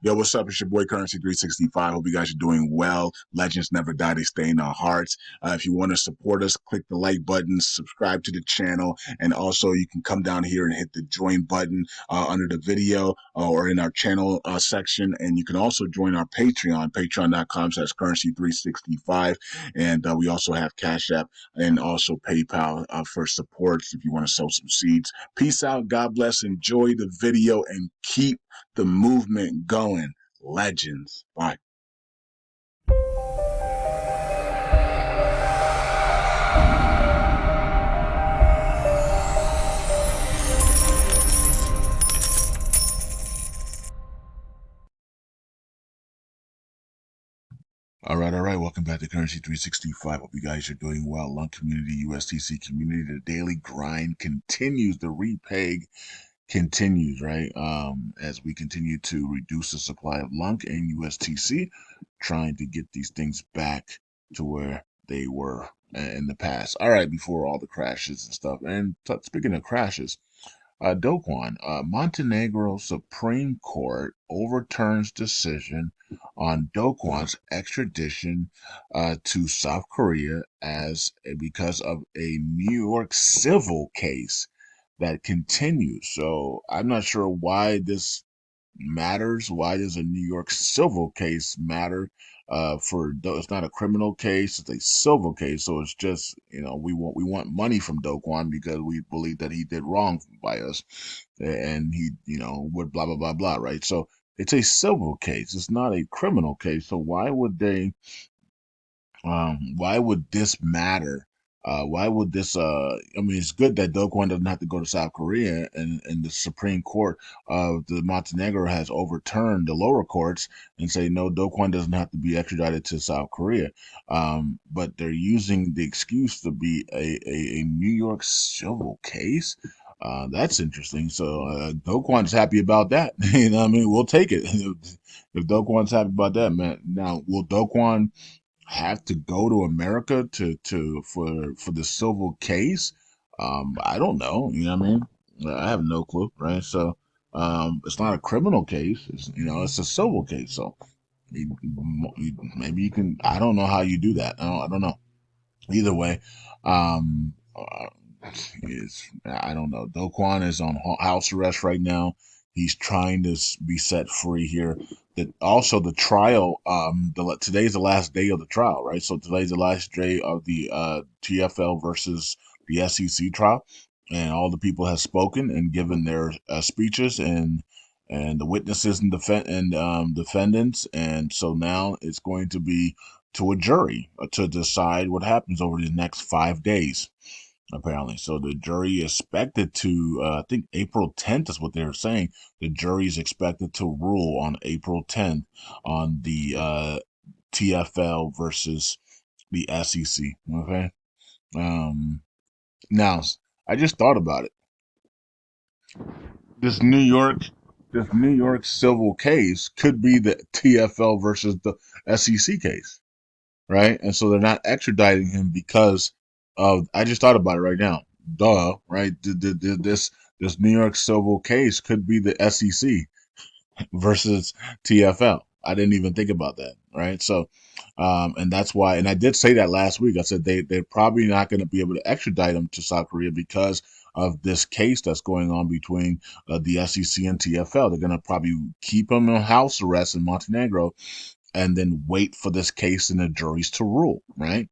Yo, what's up? It's your boy Currency 365. Hope you guys are doing well. Legends never die, they stay in our hearts. If you want to support us, click the like button, subscribe to the channel, and also you can come down here and hit the join button under the video or in our channel section. And you can also join our Patreon, patreon.com/currency365. And we also have Cash App and also PayPal for supports if you want to sow some seeds. Peace out. God bless. Enjoy the video and keep the movement going. Legends. Bye. All right. Welcome back to Currency 365. Hope you guys are doing well. Lung community, USTC community, the daily grind continues. The repeg continues, right? As we continue to reduce the supply of LUNC and USTC, trying to get these things back to where they were in the past. All right, before all the crashes and stuff. And speaking of crashes, Kwon, Montenegro Supreme Court overturns decision on Kwon's extradition to South Korea because of a New York civil case that continues. So I'm not sure why this matters. Why does a New York civil case matter? It's not a criminal case; it's a civil case. So it's just we want money from Do Kwon because we believe that he did wrong by us, and he would blah blah blah blah, right? So it's a civil case. It's not a criminal case. So why would this matter? Why would this? I mean, it's good that Do Kwon doesn't have to go to South Korea, and the Supreme Court of the Montenegro has overturned the lower courts and say no, Do Kwon doesn't have to be extradited to South Korea. But they're using the excuse to be a New York civil case. That's interesting. So Do Kwon's happy about that. You know what I mean? We'll take it. If Do Kwon's happy about that, man. Now, will Do Kwon have to go to America for the civil case? I don't know. You know what I mean? I have no clue, right? So it's not a criminal case. It's a civil case. So maybe you can. I don't know how you do that. I don't know. Either way, I don't know. Do Kwon is on house arrest right now. He's trying to be set free here. Also the trial. Today's the last day of the trial, right? So today's the last day of the TFL versus the SEC trial, and all the people have spoken and given their speeches and the witnesses and defendants, and so now it's going to be to a jury to decide what happens over the next 5 days apparently. So the jury is expected to, I think April 10th is what they were saying. The jury is expected to rule on April 10th on the TFL versus the SEC. Okay. Um, Now, I just thought about it. This New York, this New York civil case could be the TFL versus the SEC case, right? And so they're not extraditing him because of. I just thought about it right now. Duh, right? This New York civil case could be the SEC versus TFL. I didn't even think about that, right? So, and that's why. And I did say that last week. I said they're probably not going to be able to extradite him to South Korea because of this case that's going on between the SEC and TFL. They're going to probably keep him in house arrest in Montenegro and then wait for this case and the juries to rule, right?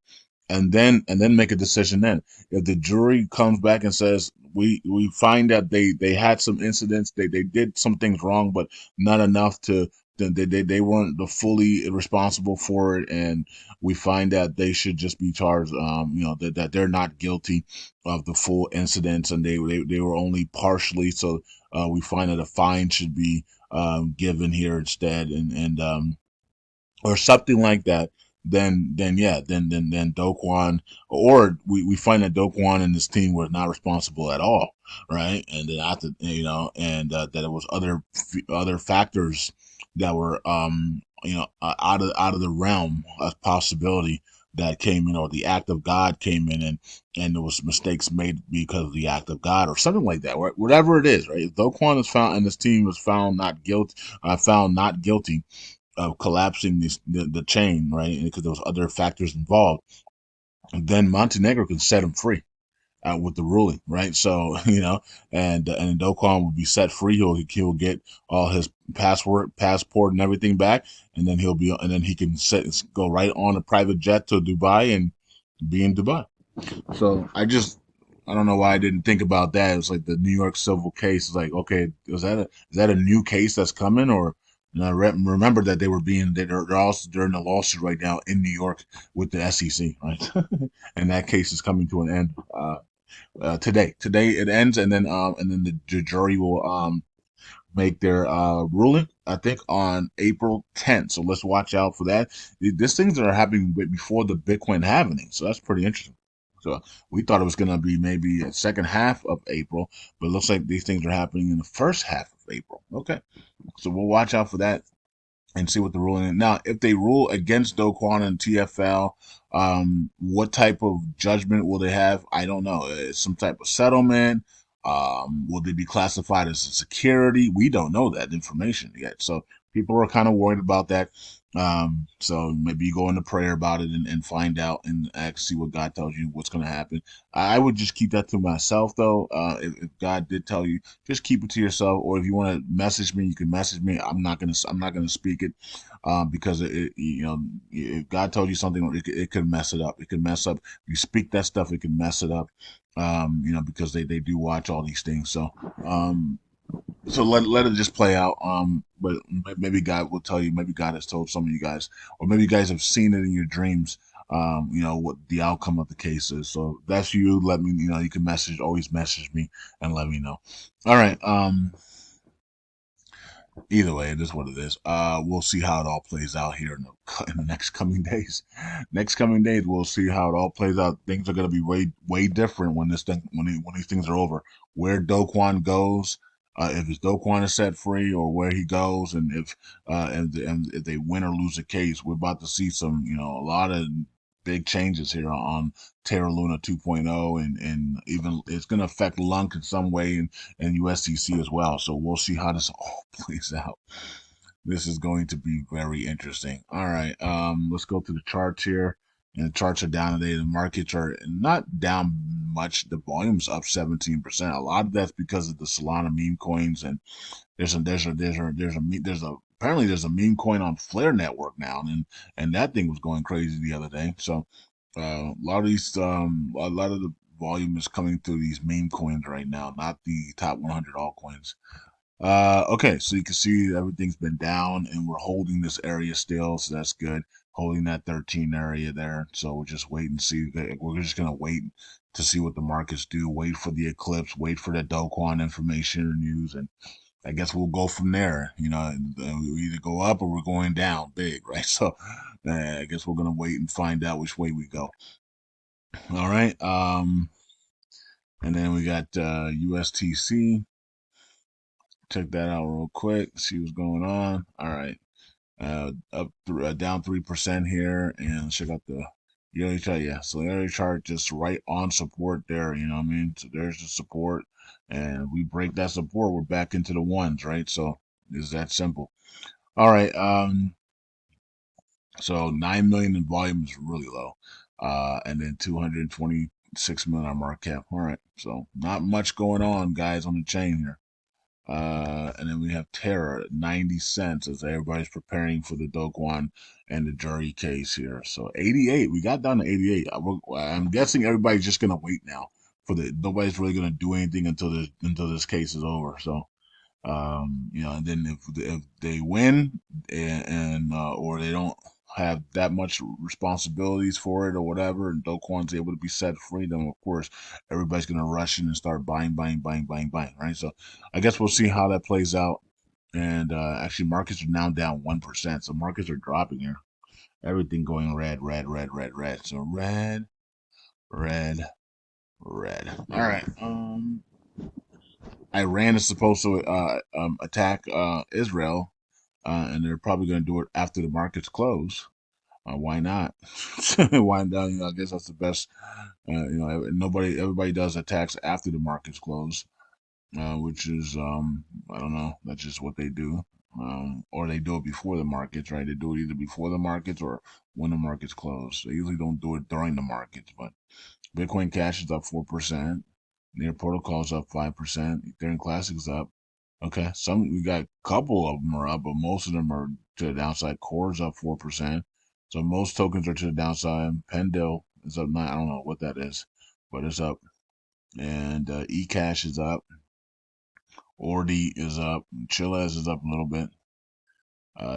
And then make a decision then. If the jury comes back and says we find that they had some incidents, they did some things wrong, but not enough to they weren't the fully responsible for it, and we find that they should just be charged, that they're not guilty of the full incidents and they were only partially, so we find that a fine should be given here instead, and or something like that, then yeah, then Do Kwon, or we find that Do Kwon and his team were not responsible at all, right? And then after and that it was other factors that were out of the realm of possibility that came in, or the act of God came in, and there was mistakes made because of the act of God, or something like that. Right? Whatever it is, right? If Do Kwon is found and this team was found not guilty of collapsing the chain, right? Because there was other factors involved, then Montenegro can set him free with the ruling, right? So and Do Kwon will be set free. He'll get all his passport, and everything back, and then he can go right on a private jet to Dubai and be in Dubai. So I don't know why I didn't think about that. It's like the New York civil case. It's like, okay, is that a new case that's coming? Or and remember that they're in a lawsuit right now in New York with the SEC, right? And that case is coming to an end today. Today it ends, and then the jury will make their ruling, I think, on April 10th. So let's watch out for that. These things are happening before the Bitcoin halving, so that's pretty interesting. So we thought it was going to be maybe a second half of April, but it looks like these things are happening in the first half of April. Okay, so we'll watch out for that and see what the ruling is. Now, if they rule against Do Kwon and TFL, what type of judgment will they have? I don't know. Some type of settlement. Will they be classified as a security? We don't know that information yet. So people are kind of worried about that. So maybe you go into prayer about it and find out and see what God tells you what's going to happen. I would just keep that to myself, though. If God did tell you, just keep it to yourself. Or if you want to message me, you can message me. I'm not gonna speak it, because if God told you something, it could mess it up. It could mess up. If you speak that stuff, it can mess it up. Because they do watch all these things. Um, so let it just play out. But maybe God will tell you. Maybe God has told some of you guys, or maybe you guys have seen it in your dreams. What the outcome of the case is. So if that's you. Let me. You can always message me and let me know. All right. Either way, it is what it is. We'll see how it all plays out here in the next coming days. Next coming days, we'll see how it all plays out. Things are going to be way different when these things are over. Where Do Kwon goes, if his Do Kwon is set free, or where he goes, and if they win or lose the case, we're about to see a lot of big changes here on Terra Luna 2.0, and even it's going to affect Lunk in some way, and USDC as well. So we'll see how this all plays out. This is going to be very interesting. All right, let's go to the charts here. And the charts are down today. The markets are not down much. The volume's up 17%. A lot of that's because of the Solana meme coins, and apparently there's a meme coin on Flare Network now, and that thing was going crazy the other day. So a lot of the volume is coming through these meme coins right now, not the top 100 altcoins. Okay, so you can see everything's been down, and we're holding this area still, so that's good. Holding that 13 area there. So we'll just wait and see. We're just gonna wait to see what the markets do. Wait for the eclipse. Wait for the Do Kwon information or news, and I guess we'll go from there. We either go up or we're going down big, right? So I guess we're gonna wait and find out which way we go. All right. And then we got USTC. Check that out real quick. See what's going on. All right. Down 3% here, and check out the yearly chart. Yeah, so the yearly chart just right on support there. You know what I mean? So there's the support, and we break that support, we're back into the ones, right? So it's that simple. All right. So 9 million in volume is really low, and then 226 million on market cap. All right. So not much going on, guys, on the chain here. And then we have Terra at 90 cents as everybody's preparing for the Do Kwon and the jury case here. So 88, we got down to 88. I'm guessing everybody's just gonna wait now nobody's really gonna do anything until this case is over. So and then if they win and or they don't have that much responsibilities for it or whatever, and Do Kwon's able to be set free, then of course everybody's gonna rush in and start buying, buying, right? So I guess we'll see how that plays out. And actually, markets are now down 1%, so markets are dropping here. Everything going red, red, red, red, red. So red, red, red. All right. Iran is supposed to attack Israel, and they're probably going to do it after the markets close. Why not? Why not? I guess that's the best. Everybody does attacks after the markets close, which is I don't know. That's just what they do. Or they do it before the markets, right? They do it either before the markets or when the markets close. They usually don't do it during the markets, but Bitcoin Cash is up 4%. Near Protocol is up 5%. Ethereum Classic is up. Okay, we got a couple of them are up, but most of them are to the downside. Core is up 4%. So most tokens are to the downside. Pendle is up 9. I don't know what that is, but it's up. And eCash is up. Ordi is up. Chillaz is up a little bit.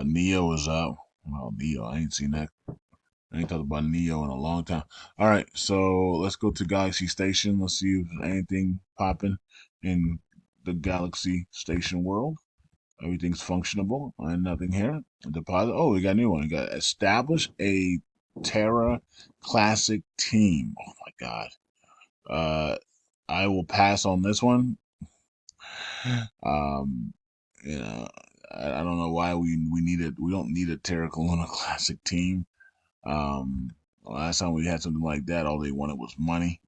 Neo is up. Well, Neo, I ain't seen that. I ain't talked about Neo in a long time. All right, so let's go to Galaxy Station. Let's see if there's anything popping in the Galaxy Station world. Everything's functionable and nothing here. Deposit. Oh, we got a new one. We got establish a Terra Classic team. Oh my God. Uh, I will pass on this one. Um, you know, I don't know why we needed. We don't need a Terra Luna Classic team. Last time we had something like that, all they wanted was money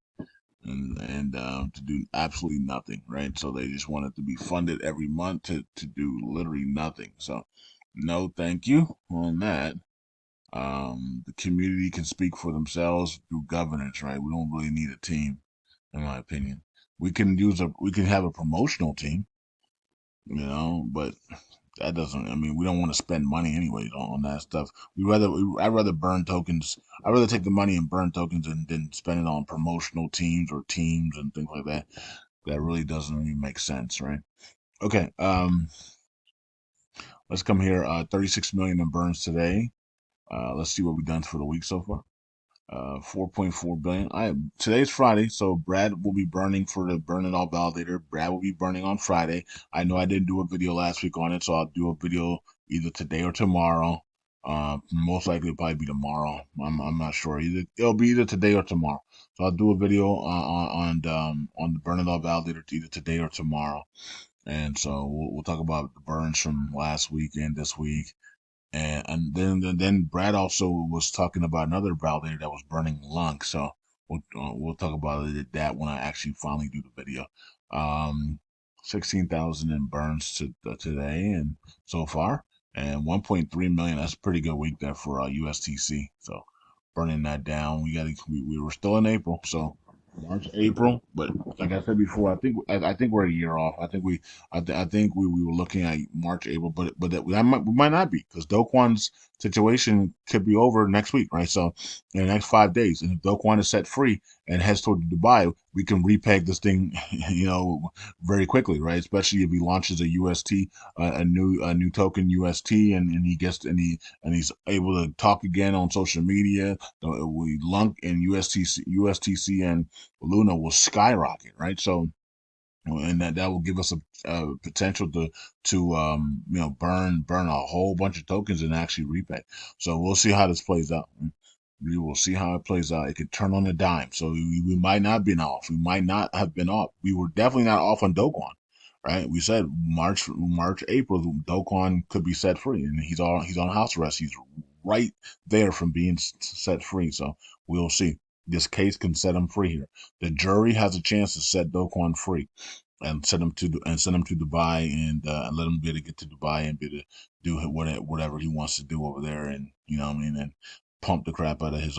and to do absolutely nothing, right? So they just wanted to be funded every month to do literally nothing. So no, thank you on that. The community can speak for themselves through governance, right? We don't really need a team, in my opinion. We can have a promotional team, but that doesn't. I mean, we don't want to spend money anyways on that stuff. I'd rather burn tokens. I'd rather take the money and burn tokens than spend it on promotional teams or teams and things like that. That really doesn't really make sense, right? Okay. Let's come here. 36 million in burns today. Let's see what we've done for the week so far. 4.4 billion. Today's Friday, so Brad will be burning for the burn it all validator. Brad will be burning on Friday. I know I didn't do a video last week on it, so I'll do a video either today or tomorrow. Most likely it'll probably be tomorrow. I'm not sure. It'll be either today or tomorrow. So I'll do a video on the burn it all validator either today or tomorrow. And so we'll talk about the burns from last week and this week. And then Brad also was talking about another validator that was burning lung. So we'll talk about that when I actually finally do the video. 16,000 in burns today and so far, and 1.3 million. That's a pretty good week there for USTC. So burning that down. We were still in April, so March, April. But like I said before, I think we're a year off. I think we were looking at March, April, but we might not be because Do Kwon's situation could be over next week, right? So in the next 5 days, and if Do Kwon is set free and heads toward Dubai, we can repeg this thing, very quickly, right? Especially if he launches a UST, a new token UST, and he's able to talk again on social media. We Lunk and USTC and Luna will skyrocket, right? So and that will give us a potential to burn a whole bunch of tokens and actually repay. So we'll see how this plays out. We will see how it plays out. It could turn on a dime. So we might not have been off. We might not have been off. We were definitely not off on Do Kwon, right? We said March, April, Do Kwon could be set free, and he's on house arrest. He's right there from being set free. So we'll see. This case can set him free here. The jury has a chance to set Do Kwon free and send him to Dubai and let him be able to get to Dubai and be able to do whatever he wants to do over there, and what I mean, and pump the crap out of his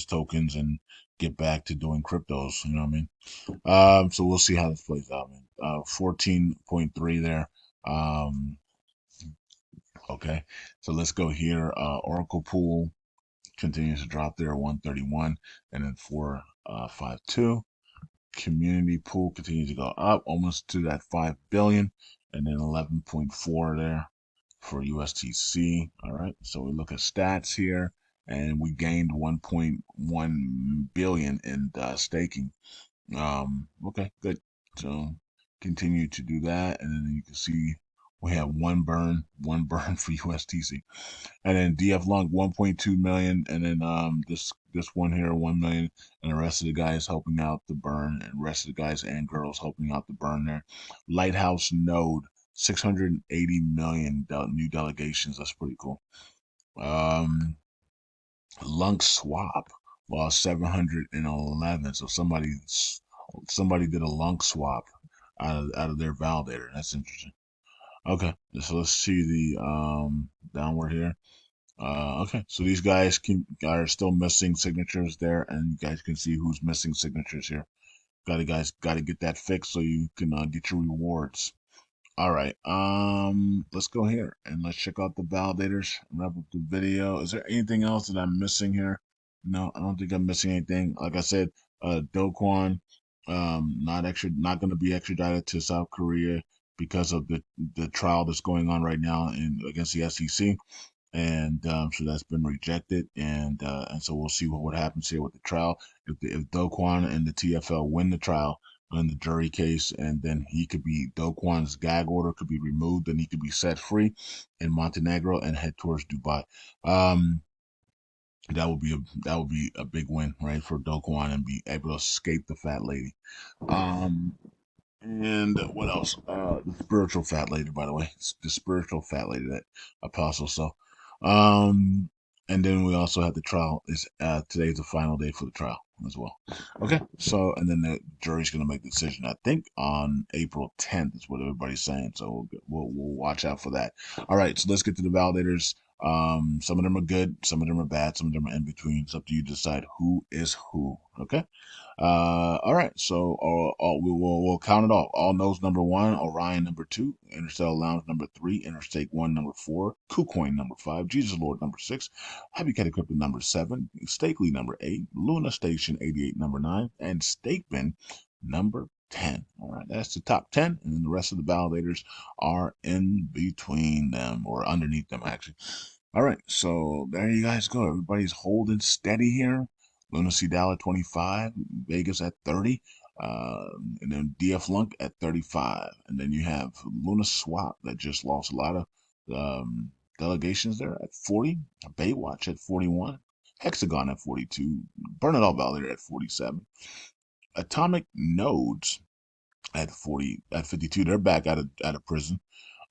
tokens and get back to doing cryptos. You know what I mean? So we'll see how this plays out, man. 14.3 there. Um, okay, so let's go here. Oracle Pool continues to drop there, 131, and then 452. Community Pool continues to go up almost to that 5 billion, and then 11.4 there for USTC. All right, so we look at stats here, and we gained 1.1 billion in staking. Okay, good. So continue to do that, and then you can see we have one burn for USTC, and then DF Lung 1.2 million, and then this one here 1 million, and the rest of the guys helping out the burn, and the rest of the guys and girls helping out the burn there. Lighthouse Node 680 million new delegations. That's pretty cool. Um, lung swab, well, 711. So somebody did a lung swab out of their validator. That's interesting. Okay, so let's see the downward here. Okay, so these guys are still missing signatures there, and you guys can see who's missing signatures here. Got to get that fixed so you can get your rewards. All right, let's go here and let's check out the validators and wrap up the video. Is there anything else that I'm missing here? No, I don't think I'm missing anything. Like I said, Kwon, not going to be extradited to South Korea because of the trial that's going on right now in against the SEC, and so that's been rejected, and so we'll see what happens here with the trial. If Do Kwon and the TFL win the trial in the jury case, and then Do Kwon's gag order could be removed, and he could be set free in Montenegro and head towards Dubai. Um, that would be a big win, right, for Do Kwon and be able to escape the fat lady. Um, and what else? The spiritual fat lady, by the way. It's the spiritual fat lady that Apostle saw. Um, and then we also have the trial. Is today's the final day for the trial as well. Okay, so and then the jury's gonna make the decision. I think on April 10th is what everybody's saying. So we'll watch out for that. All right, so let's get to the validators. Some of them are good, some of them are bad, some of them are in between. It's up to you to decide who is who. Okay. All right, so we'll count it off. All Knows number one, Orion number two, Interstellar Lounge number three, Interstate One number four, KuCoin number five, Jesus Lord number six, Happy Cat Equipment number seven, Stakely number eight, Luna Station 88 number nine, and Stakebin number 10. All right, that's the top 10, and then the rest of the validators are in between them or underneath them, actually. All right, so there you guys go. Everybody's holding steady here. Lunacy Dollar 25, Vegas at 30, uh, and then DF Lunk at 35. And then you have Luna Swap that just lost a lot of delegations there at 40, Baywatch at 41, Hexagon at 42, Burn It All Validator at 47, Atomic Nodes at 52. They're back out of prison.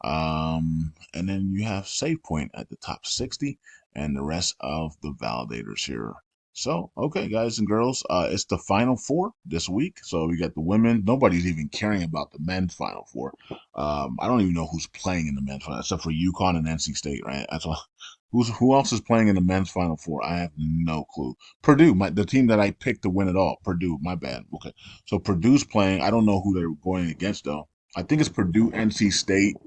And then you have SavePoint at the top 60 and the rest of the validators here. So, okay, guys and girls, it's the final four this week. So we got the women. Nobody's even caring about the men's final four. I don't even know who's playing in the men's final, except for UConn and NC State, right? That's all. Who else is playing in the men's final four? I have no clue. Purdue, the team that I picked to win it all. Purdue, my bad. Okay, so Purdue's playing. I don't know who they're going against though. I think it's Purdue, NC State,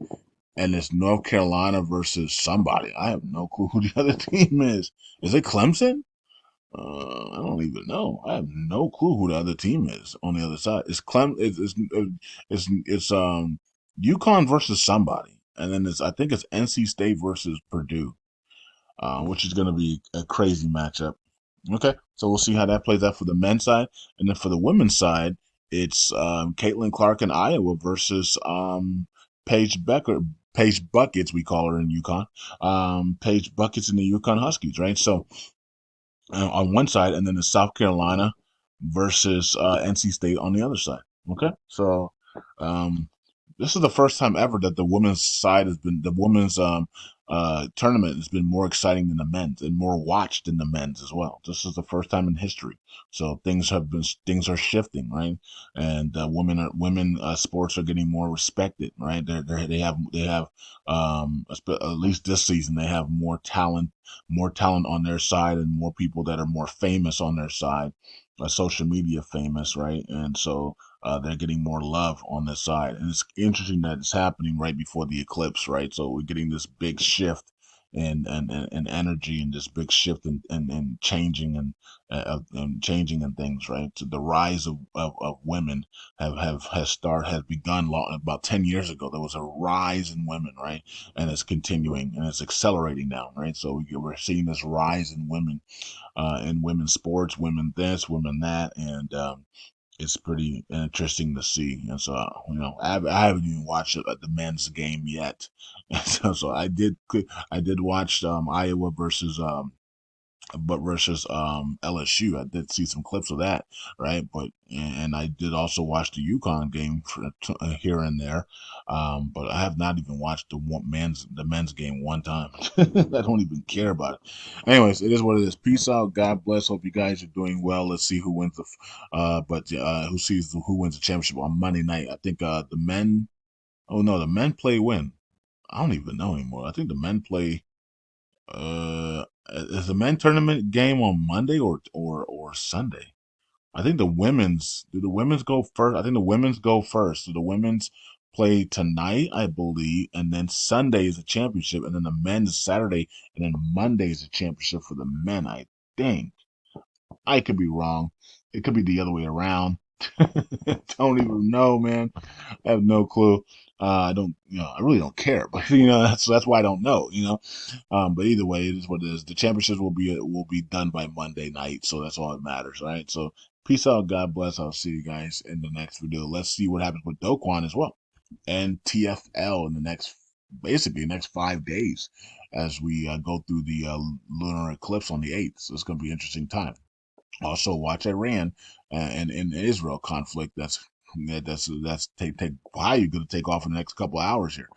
and it's North Carolina versus somebody. I have no clue who the other team is. Is it Clemson? I don't even know. I have no clue who the other team is on the other side. It's UConn versus somebody, and then I think it's NC State versus Purdue, which is going to be a crazy matchup. Okay, so we'll see how that plays out for the men's side, and then for the women's side, it's Caitlin Clark in Iowa versus Paige Becker, Paige Buckets, we call her in UConn, Paige Buckets in the UConn Huskies, right? So on one side, and then the South Carolina versus NC State on the other side. Okay, so um, this is the first time ever that the women's side has been the women's tournament has been more exciting than the men's and more watched than the men's as well. This is the first time in history. So things are shifting, right? And women sports are getting more respected, right? They have at least this season they have more talent on their side and more people that are more famous on their side, social media famous, right? And so they're getting more love on this side. And it's interesting that it's happening right before the eclipse, right? So we're getting this big shift and energy and this big shift and changing and changing and things, right? So the rise of women has begun about 10 years ago. There was a rise in women, right? And it's continuing and it's accelerating now, right? So we're seeing this rise in women's sports, women this, women that, and it's pretty interesting to see. And so, I haven't even watched the men's game yet. And so I did watch Iowa versus but versus LSU. I did see some clips of that, right? But and I did also watch the UConn game here and there, but I have not even watched the men's game one time. I don't even care about it. Anyways, it is what it is. Peace out. God bless. Hope you guys are doing well. Let's see who wins who wins the championship on Monday night. I think the men. Oh no, the men play when? I don't even know anymore. I think the men play. Is the men tournament game on Monday or Sunday? I think the women's. Do the women's go first? I think the women's go first. So the women's play tonight, I believe, and then Sunday is the championship, and then the men's Saturday, and then Monday is the championship for the men. I think. I could be wrong. It could be the other way around. Don't even know, man. I have no clue. I don't, I really don't care, but that's why I don't know, but either way, it is what it is. The championships will be done by Monday night, so that's all that matters, right? So peace out, God bless. I'll see you guys in the next video. Let's see what happens with Doquan as well, and TFL in the next 5 days as we go through the lunar eclipse on the 8th. So it's going to be an interesting time. Also, watch Iran and in Israel conflict. That's take how you're going to take off in the next couple of hours here.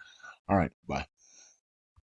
All right, bye.